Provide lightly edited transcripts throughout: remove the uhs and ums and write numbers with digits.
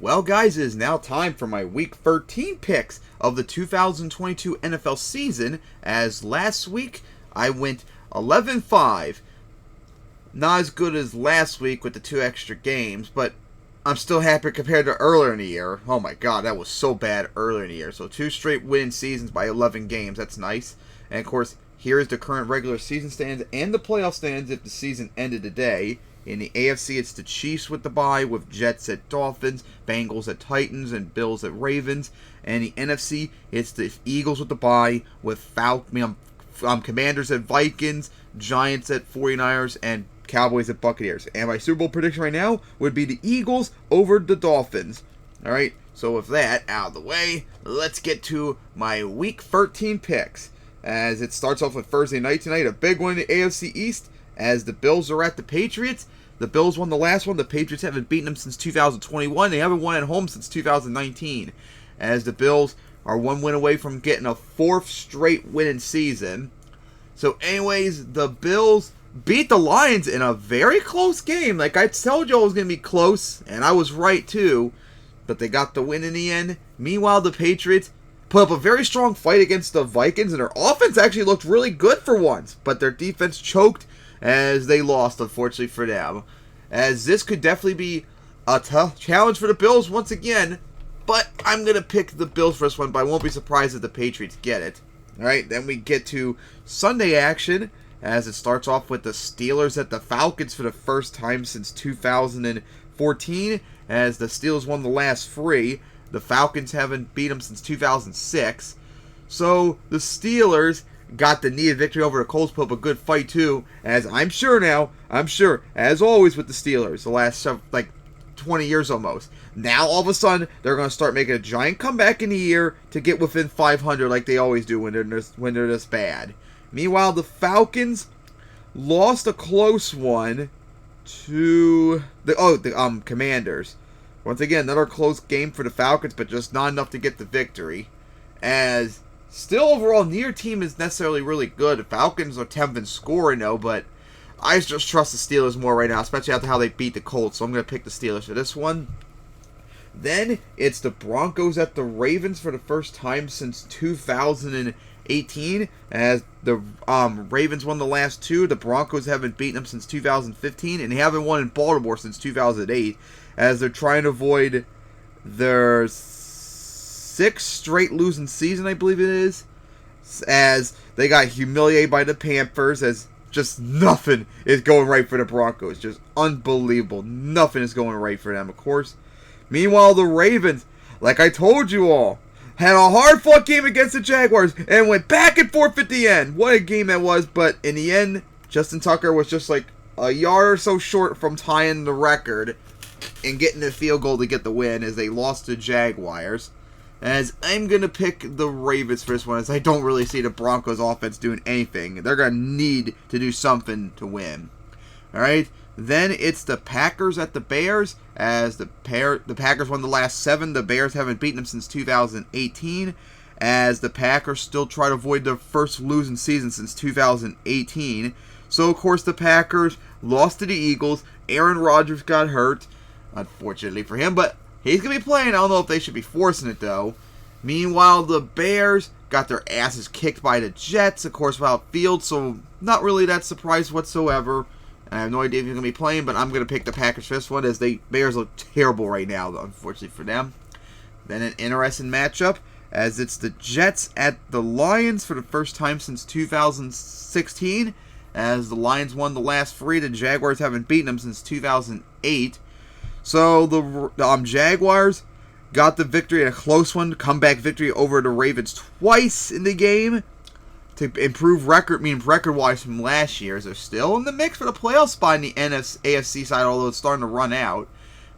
Well, guys, it is now time for my Week 13 picks of the 2022 NFL season, as last week I went 11-5. Not as good as last week with the 2 extra games, but I'm still happy compared to earlier in the year. Oh my god, that was so bad earlier in the year. So 2 straight winning seasons by 11 games, that's nice. And of course, here is the current regular season standings and the playoff standings if the season ended today. In the AFC, it's the Chiefs with the bye, with Jets at Dolphins, Bengals at Titans, and Bills at Ravens. And the NFC, it's the Eagles with the bye, with Commanders at Vikings, Giants at 49ers, and Cowboys at Buccaneers. And my Super Bowl prediction right now would be the Eagles over the Dolphins. Alright, so with that out of the way, let's get to my Week 13 picks. As it starts off with Thursday night tonight, a big one in the AFC East, as the Bills are at the Patriots. The Bills won the last one. The Patriots haven't beaten them since 2021. They haven't won at home since 2019. As the Bills are one win away from getting a 4th straight winning season. So anyways, the Bills beat the Lions in a very close game. Like I told you it was going to be close, and I was right too. But they got the win in the end. Meanwhile, the Patriots put up a very strong fight against the Vikings, and their offense actually looked really good for once. But their defense choked as they lost, unfortunately for them. As this could definitely be a tough challenge for the Bills once again. But I'm going to pick the Bills for this one, but I won't be surprised if the Patriots get it. Alright, then we get to Sunday action, as it starts off with the Steelers at the Falcons for the first time since 2014, as the Steelers won the last 3. The Falcons haven't beat them since 2006. So the Steelers got the needed victory over the Colts, put up a good fight too, as I'm sure, as always with the Steelers, the last 20 years almost. Now all of a sudden, they're going to start making a giant comeback in the year to get within 500 like they always do when they're this bad. Meanwhile, the Falcons lost a close one to the Commanders. Once again, another close game for the Falcons, but just not enough to get the victory. As still overall, neither team is necessarily really good. The Falcons are 10th in scoring though, but I just trust the Steelers more right now, especially after how they beat the Colts. So I'm going to pick the Steelers for this one. Then it's the Broncos at the Ravens for the first time since 2018, as the Ravens won the last 2. The Broncos haven't beaten them since 2015, and they haven't won in Baltimore since 2008, as they're trying to avoid their 6th straight losing season, I believe it is, as they got humiliated by the Panthers, as just nothing is going right for the Broncos. Just unbelievable. Nothing is going right for them, of course. Meanwhile, the Ravens, like I told you all, had a hard-fought game against the Jaguars and went back and forth at the end. What a game that was, but in the end, Justin Tucker was just like a yard or so short from tying the record and getting the field goal to get the win, as they lost to Jaguars. As I'm going to pick the Ravens for this one, as I don't really see the Broncos offense doing anything. They're going to need to do something to win. Alright, then it's the Packers at the Bears, as the Packers won the last 7. The Bears haven't beaten them since 2018, as the Packers still try to avoid their first losing season since 2018. So, of course, the Packers lost to the Eagles. Aaron Rodgers got hurt, unfortunately for him, but he's going to be playing. I don't know if they should be forcing it, though. Meanwhile, the Bears got their asses kicked by the Jets, of course, without Fields, so not really that surprised whatsoever. I have no idea if he's going to be playing, but I'm going to pick the Packers for this one, as the Bears look terrible right now, unfortunately for them. Then an interesting matchup, as it's the Jets at the Lions for the first time since 2016, as the Lions won the last 3. The Jaguars haven't beaten them since 2008. So the Jaguars got the victory in a close one, comeback victory over the Ravens twice in the game to improve record-wise from last year. They're still in the mix for the playoff spot in the AFC side, although it's starting to run out.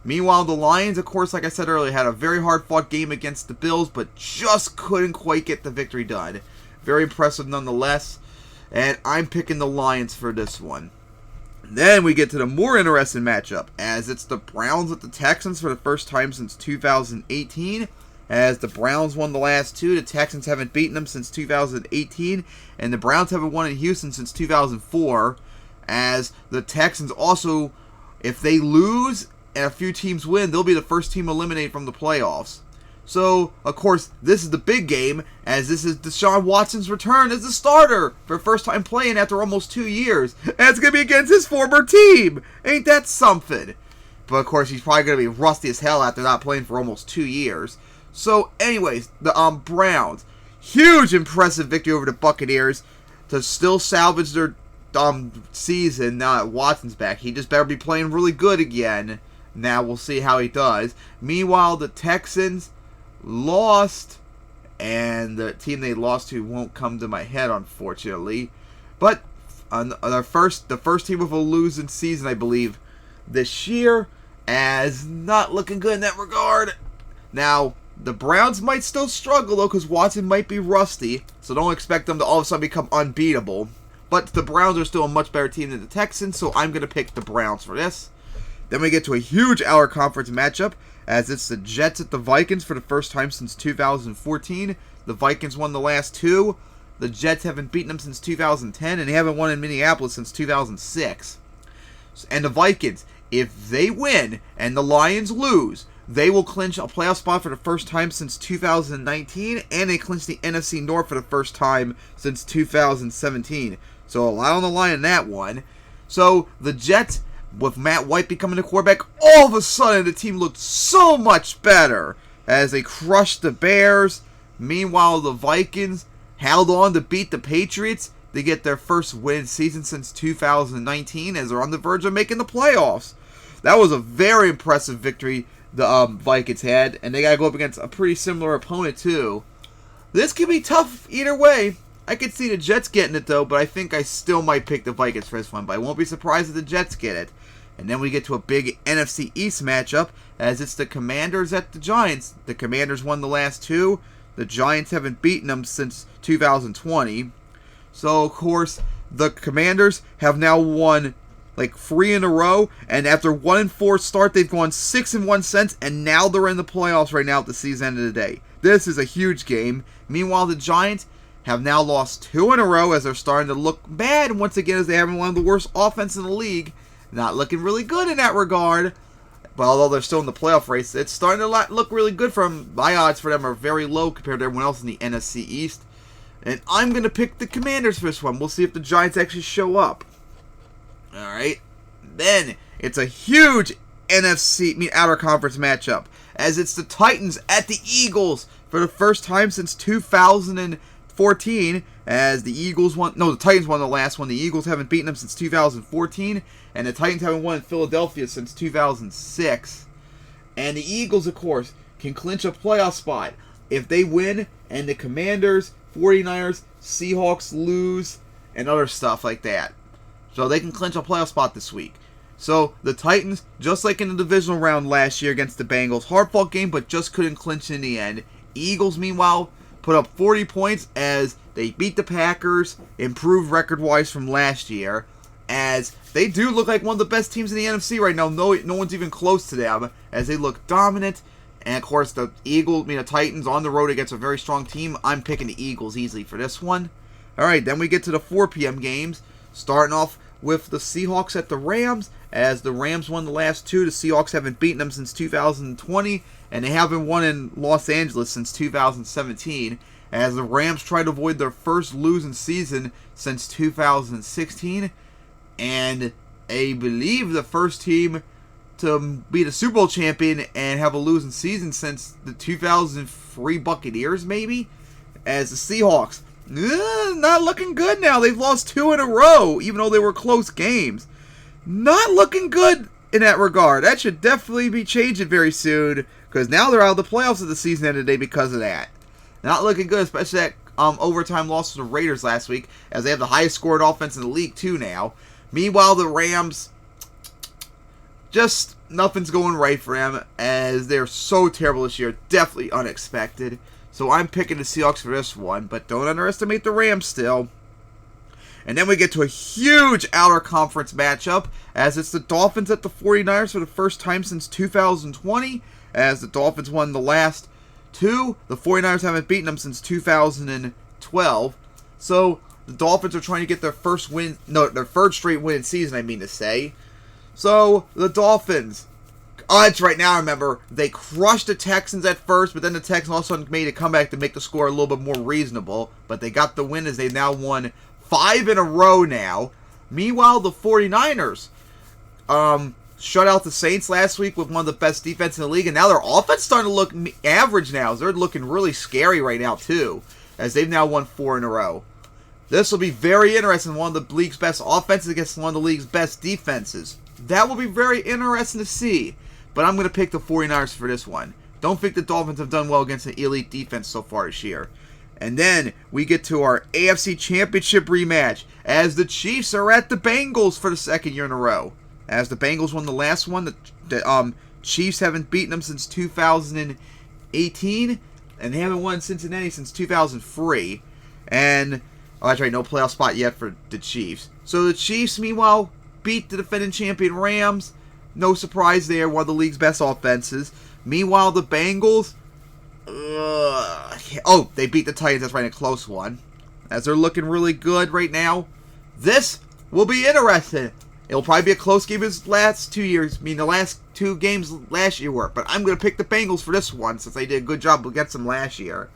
Meanwhile, the Lions, of course, like I said earlier, had a very hard-fought game against the Bills, but just couldn't quite get the victory done. Very impressive nonetheless, and I'm picking the Lions for this one. Then we get to the more interesting matchup, as it's the Browns at the Texans for the first time since 2018. As the Browns won the last 2, the Texans haven't beaten them since 2018, and the Browns haven't won in Houston since 2004. As the Texans also, if they lose and a few teams win, they'll be the first team eliminated from the playoffs. So, of course, this is the big game, as this is Deshaun Watson's return as the starter for first time playing after almost 2 years. And it's going to be against his former team. Ain't that something? But, of course, he's probably going to be rusty as hell after not playing for almost 2 years. So, anyways, the Browns. Huge impressive victory over the Buccaneers to still salvage their season now that Watson's back. He just better be playing really good again. Now we'll see how he does. Meanwhile, the Texans lost, and the team they lost to won't come to my head, unfortunately. But the first team with a losing season, I believe, this year, as not looking good in that regard. Now, the Browns might still struggle, though, because Watson might be rusty, so don't expect them to all of a sudden become unbeatable. But the Browns are still a much better team than the Texans, so I'm going to pick the Browns for this. Then we get to a huge out-of-conference matchup, as it's the Jets at the Vikings for the first time since 2014. The Vikings won the last 2. The Jets haven't beaten them since 2010, and they haven't won in Minneapolis since 2006. And the Vikings, if they win and the Lions lose, they will clinch a playoff spot for the first time since 2019, and they clinch the NFC North for the first time since 2017. So a lot on the line in that one. So the Jets, with Matt White becoming the quarterback, all of a sudden the team looked so much better as they crushed the Bears. Meanwhile, the Vikings held on to beat the Patriots. They get their first win season since 2019 as they're on the verge of making the playoffs. That was a very impressive victory the Vikings had, and they got to go up against a pretty similar opponent too. This could be tough either way. I could see the Jets getting it though, but I think I still might pick the Vikings for this one, but I won't be surprised if the Jets get it. And then we get to a big NFC East matchup, as it's the Commanders at the Giants. The Commanders won the last 2. The Giants haven't beaten them since 2020. So, of course, the Commanders have now won like 3 in a row, and after 1-4 start, they've gone 6-1 since, and now they're in the playoffs right now at the season end of the day. This is a huge game. Meanwhile, the Giants have now lost 2 in a row as they're starting to look bad once again, as they have one of the worst offense in the league. Not looking really good in that regard. But although they're still in the playoff race, it's starting to look really good for them. My odds for them are very low compared to everyone else in the NFC East. And I'm going to pick the Commanders for this one. We'll see if the Giants actually show up. Alright. Then, it's a huge outer conference matchup, as it's the Titans at the Eagles for the first time since 2014, as the Titans won the last one. The Eagles haven't beaten them since 2014, and the Titans haven't won in Philadelphia since 2006. And the Eagles, of course, can clinch a playoff spot if they win, and the Commanders, 49ers, Seahawks lose, and other stuff like that. So they can clinch a playoff spot this week. So the Titans, just like in the divisional round last year against the Bengals, hard-fought game, but just couldn't clinch in the end. Eagles, meanwhile, put up 40 points as they beat the Packers, improved record-wise from last year, as they do look like one of the best teams in the NFC right now. No one's even close to them, as they look dominant. And, of course, the Titans on the road against a very strong team. I'm picking the Eagles easily for this one. All right, then we get to the 4 p.m. games, starting off with the Seahawks at the Rams, as the Rams won the last 2. The Seahawks haven't beaten them since 2020, and they haven't won in Los Angeles since 2017, as the Rams try to avoid their first losing season since 2016, and I believe the first team to be the Super Bowl champion and have a losing season since the 2003 Buccaneers, maybe, as the Seahawks. Not looking good now. They've lost 2 in a row, even though they were close games. Not looking good in that regard. That should definitely be changing very soon, because now they're out of the playoffs of the season end of the day because of that. Not looking good, especially that overtime loss to the Raiders last week, as they have the highest scored offense in the league too now. Meanwhile, the Rams, just nothing's going right for them, as they're so terrible this year. Definitely unexpected. So I'm picking the Seahawks for this one, but don't underestimate the Rams still. And then we get to a huge outer conference matchup, as it's the Dolphins at the 49ers for the first time since 2020, as the Dolphins won the last 2. The 49ers haven't beaten them since 2012. So the Dolphins are trying to get their their third straight win season, I mean to say. So the Dolphins Oh, that's right. Now I remember. They crushed the Texans at first, but then the Texans also made a comeback to make the score a little bit more reasonable. But they got the win as they now won 5 in a row now. Meanwhile, the 49ers shut out the Saints last week with one of the best defenses in the league, and now their offense starting to look average now. They're looking really scary right now, too, as they've now won 4 in a row. This will be very interesting. One of the league's best offenses against one of the league's best defenses. That will be very interesting to see. But I'm going to pick the 49ers for this one. Don't think the Dolphins have done well against an elite defense so far this year. And then we get to our AFC Championship rematch as the Chiefs are at the Bengals for the 2nd year in a row. As the Bengals won the last one, the Chiefs haven't beaten them since 2018, and they haven't won Cincinnati since 2003. And, oh, that's right, no playoff spot yet for the Chiefs. So the Chiefs, meanwhile, beat the defending champion Rams. No surprise there, one of the league's best offenses. Meanwhile, the Bengals, they beat the Titans. That's right, a close one. As they're looking really good right now. This will be interesting. It'll probably be a close game as last 2 years. I mean, the last 2 games last year were. But I'm going to pick the Bengals for this one since they did a good job against them last year.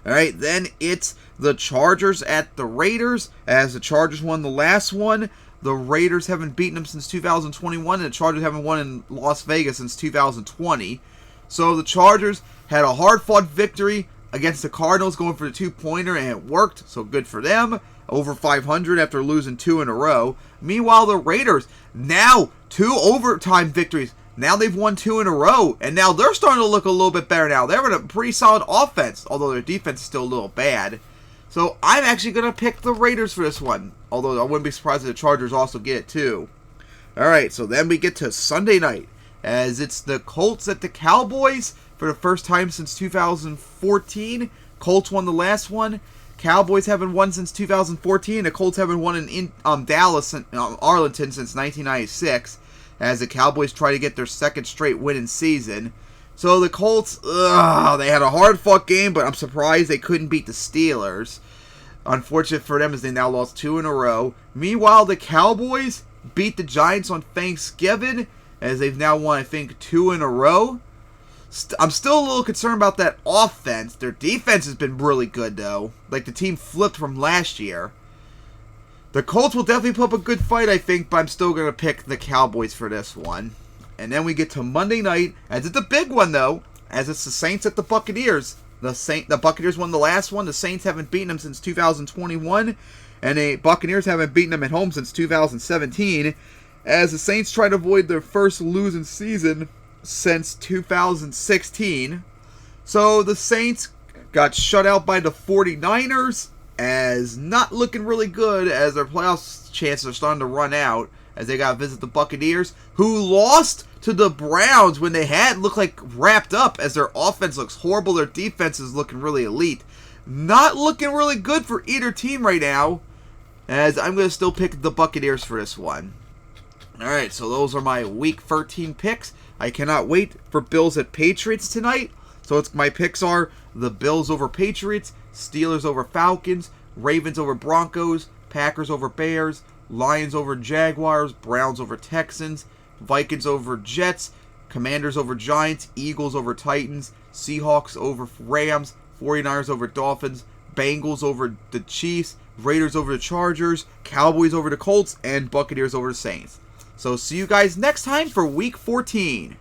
Alright, then it's the Chargers at the Raiders. As the Chargers won the last one. The Raiders haven't beaten them since 2021, and the Chargers haven't won in Las Vegas since 2020. So the Chargers had a hard-fought victory against the Cardinals going for the 2-pointer, and it worked, so good for them. Over 500 after losing 2 in a row. Meanwhile, the Raiders, now 2 overtime victories. Now they've won 2 in a row, and now they're starting to look a little bit better now. They're in a pretty solid offense, although their defense is still a little bad. So I'm actually going to pick the Raiders for this one. Although I wouldn't be surprised if the Chargers also get it too. Alright, so then we get to Sunday night. As it's the Colts at the Cowboys for the first time since 2014. Colts won the last one. Cowboys haven't won since 2014. The Colts haven't won in Dallas and Arlington since 1996. As the Cowboys try to get their 2nd straight winning season. So the Colts, they had a hard-fought game, but I'm surprised they couldn't beat the Steelers. Unfortunate for them as they now lost 2 in a row. Meanwhile, the Cowboys beat the Giants on Thanksgiving as they've now won, I think, 2 in a row. I'm still a little concerned about that offense. Their defense has been really good, though. Like the team flipped from last year. The Colts will definitely put up a good fight, I think, but I'm still going to pick the Cowboys for this one. And then we get to Monday night, as it's a big one, though, as it's the Saints at the Buccaneers. The Buccaneers won the last one. The Saints haven't beaten them since 2021, and the Buccaneers haven't beaten them at home since 2017, as the Saints try to avoid their first losing season since 2016. So the Saints got shut out by the 49ers, as not looking really good, as their playoff chances are starting to run out, as they got to visit the Buccaneers, who lost to the Browns when they had looked like wrapped up, as their offense looks horrible, their defense is looking really elite. Not looking really good for either team right now, as I'm going to still pick the Buccaneers for this one. Alright, so those are my Week 13 picks. I cannot wait for Bills at Patriots tonight. So my picks are the Bills over Patriots, Steelers over Falcons, Ravens over Broncos, Packers over Bears, Lions over Jaguars, Browns over Texans, Vikings over Jets, Commanders over Giants, Eagles over Titans, Seahawks over Rams, 49ers over Dolphins, Bengals over the Chiefs, Raiders over the Chargers, Cowboys over the Colts, and Buccaneers over the Saints. So see you guys next time for Week 14.